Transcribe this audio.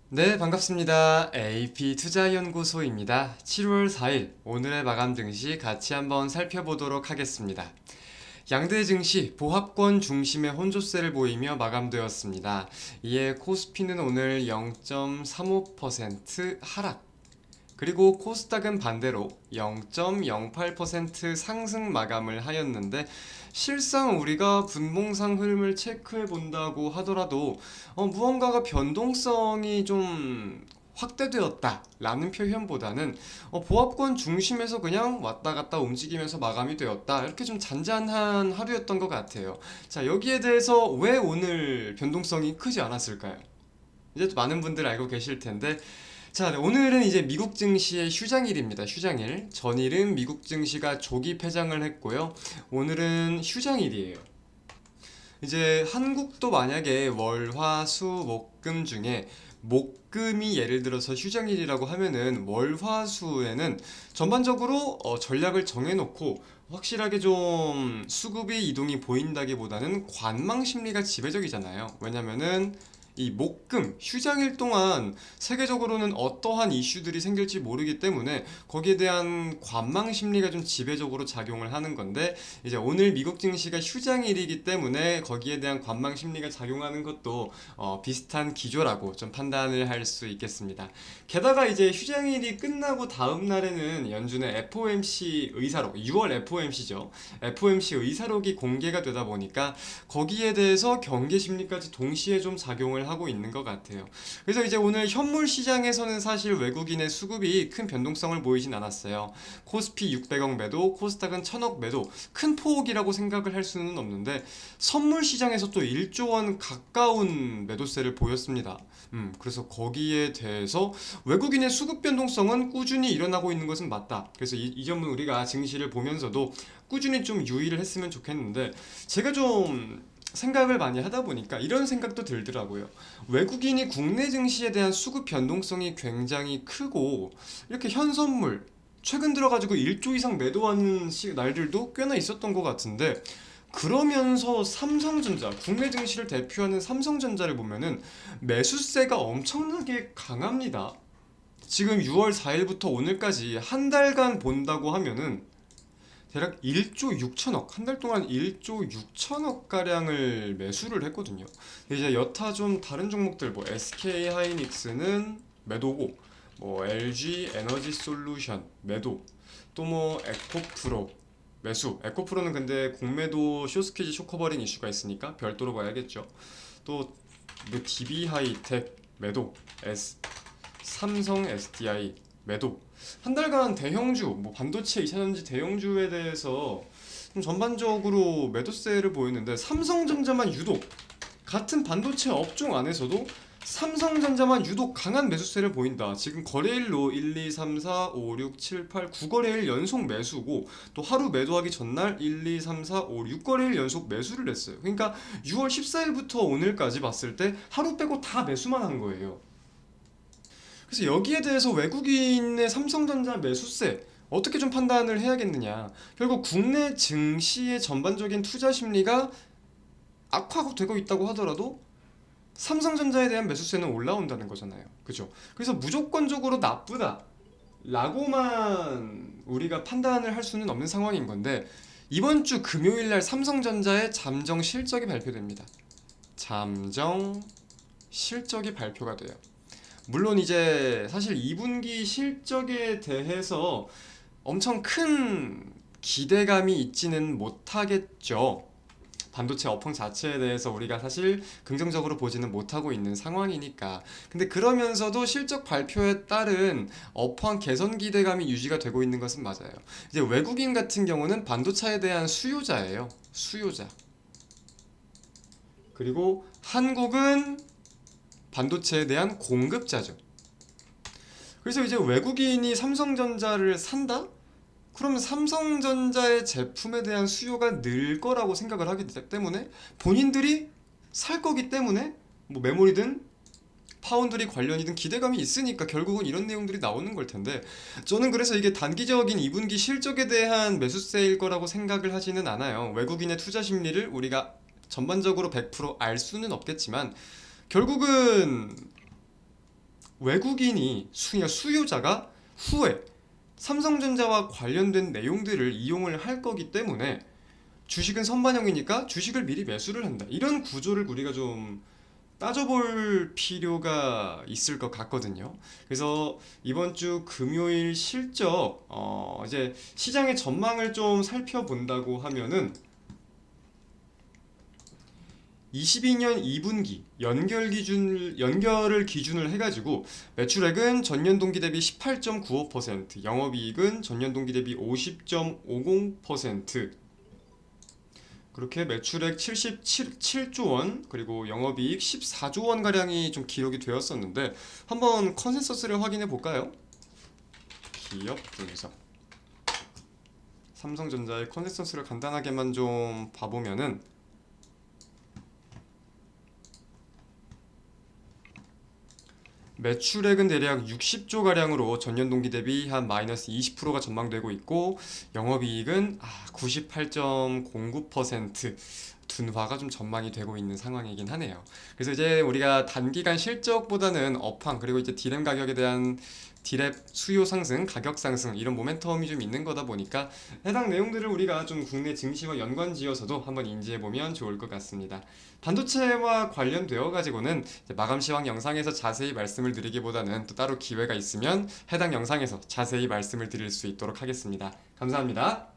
네, 반갑습니다. AP투자연구소입니다. 7월 4일 오늘의 마감 증시 같이 한번 살펴보도록 하겠습니다. 양대 증시 보합권 중심의 혼조세를 보이며 마감되었습니다. 이에 코스피는 오늘 0.35% 하락, 그리고 코스닥은 반대로 0.08% 상승 마감을 하였는데, 실상 우리가 분봉상 흐름을 체크해 본다고 하더라도 무언가가 변동성이 좀 확대되었다 라는 표현보다는 보합권 중심에서 그냥 왔다 갔다 움직이면서 마감이 되었다, 이렇게 좀 잔잔한 하루였던 것 같아요. 자, 여기에 대해서 왜 오늘 변동성이 크지 않았을까요? 이제 또 많은 분들 알고 계실 텐데, 자, 네, 오늘은 이제 미국 증시의 휴장일입니다. 휴장일. 전일은 미국 증시가 조기 폐장을 했고요. 오늘은 휴장일이에요. 이제 한국도 만약에 월, 화, 수, 목, 금 중에 목금이 예를 들어서 휴장일이라고 하면은 월, 화, 수에는 전반적으로 전략을 정해놓고 확실하게 좀 수급의 이동이 보인다기보다는 관망 심리가 지배적이잖아요. 왜냐면은 이 목금 휴장일 동안 세계적으로는 어떠한 이슈들이 생길지 모르기 때문에 거기에 대한 관망 심리가 좀 지배적으로 작용을 하는 건데, 이제 오늘 미국 증시가 휴장일이기 때문에 거기에 대한 관망 심리가 작용하는 것도 비슷한 기조라고 좀 판단을 할 수 있겠습니다. 게다가 이제 휴장일이 끝나고 다음 날에는 연준의 FOMC 의사록, 6월 FOMC죠. FOMC 의사록이 공개가 되다 보니까 거기에 대해서 경계 심리까지 동시에 좀 작용을 하고 있는 것 같아요. 그래서 이제 오늘 현물 시장에서는 사실 외국인의 수급이 큰 변동성을 보이진 않았어요. 코스피 600억 매도, 코스닥은 1000억 매도, 큰 폭이라고 생각을 할 수는 없는데, 선물 시장에서 또 1조 원 가까운 매도세를 보였습니다. 그래서 거기에 대해서 외국인의 수급 변동성은 꾸준히 일어나고 있는 것은 맞다. 그래서 이 점은 우리가 증시를 보면서도 꾸준히 좀 유의를 했으면 좋겠는데, 제가 좀 생각을 많이 하다 보니까 이런 생각도 들더라고요. 외국인이 국내 증시에 대한 수급 변동성이 굉장히 크고, 이렇게 현선물 최근 들어가지고 1조 이상 매도하는 날들도 꽤나 있었던 것 같은데, 그러면서 삼성전자, 국내 증시를 대표하는 삼성전자를 보면은 매수세가 엄청나게 강합니다. 지금 6월 4일부터 오늘까지 한 달간 본다고 하면은 대략 1조 6천억, 한 달 동안 1조 6천억 가량을 매수를 했거든요. 이제 여타 좀 다른 종목들, 뭐 SK 하이닉스는 매도고, 뭐 LG 에너지 솔루션 매도, 또 뭐 에코프로 매수. 에코프로는 근데 공매도 쇼스퀴즈 쇼커버링 이슈가 있으니까 별도로 봐야겠죠. 또뭐 DB 하이텍 매도, 삼성 SDI 매도. 한 달간 대형주, 뭐 반도체, 2차전지 대형주에 대해서 좀 전반적으로 매도세를 보이는데, 삼성전자만 유독 같은 반도체 업종 안에서도 삼성전자만 유독 강한 매수세를 보인다. 지금 거래일로 1, 2, 3, 4, 5, 6, 7, 8, 9거래일 연속 매수고, 또 하루 매도하기 전날 1, 2, 3, 4, 5, 6거래일 연속 매수를 했어요. 그러니까 6월 14일부터 오늘까지 봤을 때 하루 빼고 다 매수만 한 거예요. 그래서 여기에 대해서 외국인의 삼성전자 매수세 어떻게 좀 판단을 해야겠느냐. 결국 국내 증시의 전반적인 투자 심리가 악화되고 있다고 하더라도 삼성전자에 대한 매수세는 올라온다는 거잖아요. 그죠? 그래서 무조건적으로 나쁘다 라고만 우리가 판단을 할 수는 없는 상황인 건데, 이번 주 금요일 날 삼성전자의 잠정 실적이 발표됩니다. 잠정 실적이 발표가 돼요. 물론 이제 사실 2분기 실적에 대해서 엄청 큰 기대감이 있지는 못하겠죠. 반도체 업황 자체에 대해서 우리가 사실 긍정적으로 보지는 못하고 있는 상황이니까. 근데 그러면서도 실적 발표에 따른 업황 개선 기대감이 유지가 되고 있는 것은 맞아요. 이제 외국인 같은 경우는 반도체에 대한 수요자예요. 수요자. 그리고 한국은 반도체에 대한 공급자죠. 그래서 이제 외국인이 삼성전자를 산다? 그러면 삼성전자의 제품에 대한 수요가 늘 거라고 생각을 하기 때문에 본인들이 살 거기 때문에, 뭐 메모리든 파운드리 관련이든 기대감이 있으니까 결국은 이런 내용들이 나오는 걸 텐데, 저는 그래서 이게 단기적인 2분기 실적에 대한 매수세일 거라고 생각을 하지는 않아요. 외국인의 투자 심리를 우리가 전반적으로 100%알 수는 없겠지만, 결국은 외국인이 수요자가 후에 삼성전자와 관련된 내용들을 이용을 할 거기 때문에 주식은 선반영이니까 주식을 미리 매수를 한다. 이런 구조를 우리가 좀 따져볼 필요가 있을 것 같거든요. 그래서 이번 주 금요일 실적, 이제 시장의 전망을 좀 살펴본다고 하면은 22년 2분기 연결을 기준을 해가지고 매출액은 전년 동기 대비 18.95%, 영업이익은 전년 동기 대비 50.50%, 그렇게 매출액 77조 원, 그리고 영업이익 14조 원 가량이 좀 기록이 되었었는데 한번 컨센서스를 확인해 볼까요? 기업 분석. 삼성전자의 컨센서스를 간단하게만 좀 봐보면은 매출액은 대략 60조 가량으로 전년 동기 대비 한 마이너스 20%가 전망되고 있고, 영업이익은 98.09% 둔화가 좀 전망이 되고 있는 상황이긴 하네요. 그래서 이제 우리가 단기간 실적보다는 업황, 그리고 이제 디램 가격에 대한 디램 수요 상승, 가격 상승, 이런 모멘텀이 좀 있는 거다 보니까 해당 내용들을 우리가 좀 국내 증시와 연관지어서도 한번 인지해 보면 좋을 것 같습니다. 반도체와 관련되어 가지고는 마감 시황 영상에서 자세히 말씀을 드리기보다는 또 따로 기회가 있으면 해당 영상에서 자세히 말씀을 드릴 수 있도록 하겠습니다. 감사합니다.